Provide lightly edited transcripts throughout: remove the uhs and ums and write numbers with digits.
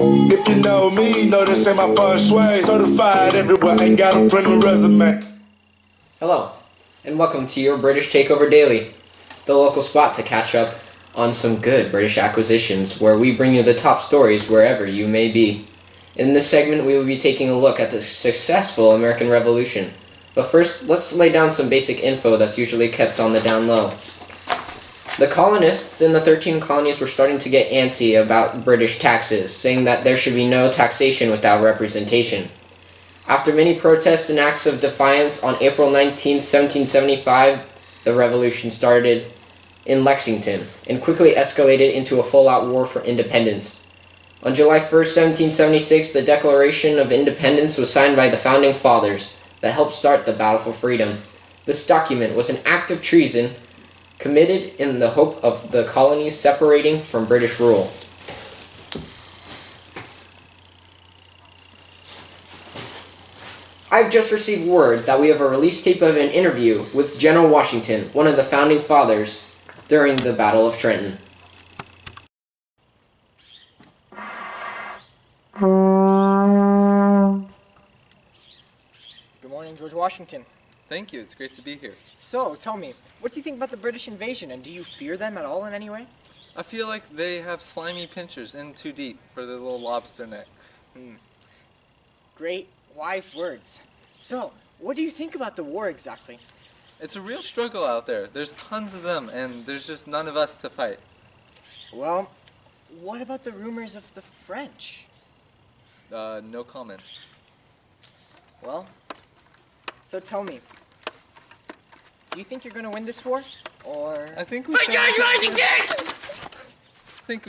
If you know me, know this ain't my feng shui. Certified everywhere, ain't got a print resume. Hello, and welcome to your British Takeover Daily, the local spot to catch up on some good British acquisitions, where we bring you the top stories wherever you may be. In this segment, we will be taking a look at the successful American Revolution. But first, let's lay down some basic info that's usually kept on the down low. The colonists in the 13 colonies were starting to get antsy about British taxes, saying that there should be no taxation without representation. After many protests and acts of defiance, on April 19, 1775, the revolution started in Lexington and quickly escalated into a full-out war for independence. On July 1st, 1776, the Declaration of Independence was signed by the Founding Fathers that helped start the battle for freedom. This document was an act of treason committed in the hope of the colonies separating from British rule. I've just received word that we have a release tape of an interview with General Washington, one of the Founding Fathers, during the Battle of Trenton. Good morning, George Washington. Thank you, it's great to be here. So, tell me, what do you think about the British invasion, and do you fear them at all in any way? I feel like they have slimy pinchers in too deep for their little lobster necks. Great, wise words. So, what do you think about the war exactly? It's a real struggle out there. There's tons of them, and there's just none of us to fight. Well, what about the rumors of the French? No comment. Well, so tell me, do you think you're going to win this war, or... I think we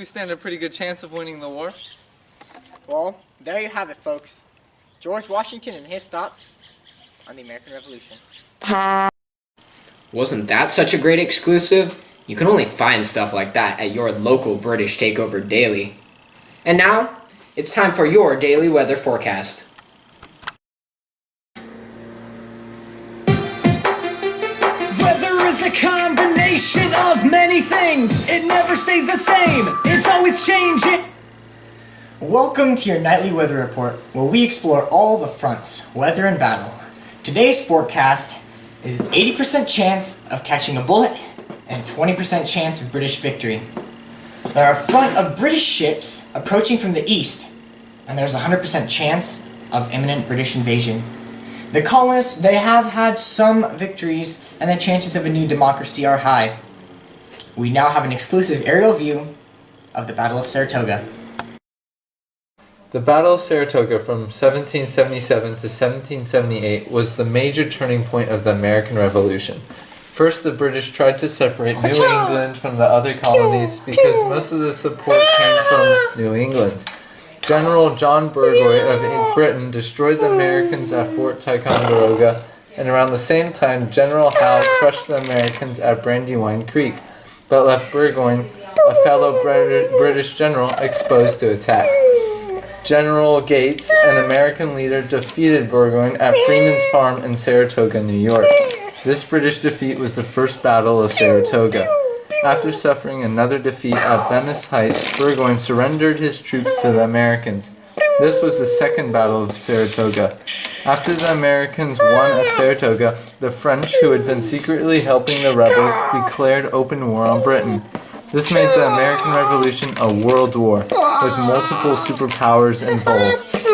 stand a pretty good chance of winning the war. Well, there you have it, folks. George Washington and his thoughts on the American Revolution. Wasn't that such a great exclusive? You can only find stuff like that at your local British Takeover Daily. And now, it's time for your daily weather forecast. Weather is a combination of many things. It never stays the same. It's always changing. Welcome to your nightly weather report, where we explore all the fronts, weather and battle. Today's forecast is 80% chance of catching a bullet and 20% chance of British victory. There are a front of British ships approaching from the east, and there's a 100% chance of imminent British invasion. The colonists, they have had some victories, and the chances of a new democracy are high. We now have an exclusive aerial view of the Battle of Saratoga. The Battle of Saratoga from 1777 to 1778 was the major turning point of the American Revolution. First, the British tried to separate New England from the other colonies because most of the support came from New England. General John Burgoyne of Britain destroyed the Americans at Fort Ticonderoga, and around the same time General Howe crushed the Americans at Brandywine Creek, but left Burgoyne, a fellow British general, exposed to attack. General Gates, an American leader, defeated Burgoyne at Freeman's Farm in Saratoga, New York. This British defeat was the first Battle of Saratoga. After suffering another defeat at Venice Heights, Burgoyne surrendered his troops to the Americans. This was the second Battle of Saratoga. After the Americans won at Saratoga, the French, who had been secretly helping the rebels, declared open war on Britain. This made the American Revolution a world war, with multiple superpowers involved.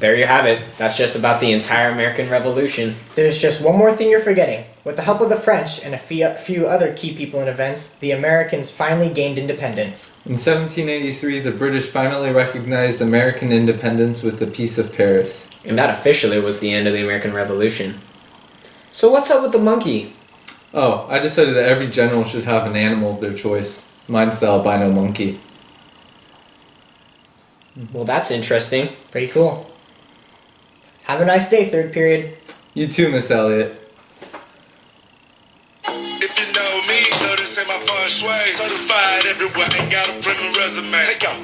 There you have it. That's just about the entire American Revolution. There's just one more thing you're forgetting. With the help of the French and a few other key people and events, the Americans finally gained independence. In 1783, the British finally recognized American independence with the Peace of Paris. And that officially was the end of the American Revolution. So what's up with the monkey? Oh, I decided that every general should have an animal of their choice. Mine's the albino monkey. Well, that's interesting. Pretty cool. Have a nice day, third period. You too, Miss Elliott. If you know me, know this ain't my feng shui. Certified everywhere, ain't got a print resume. Take out.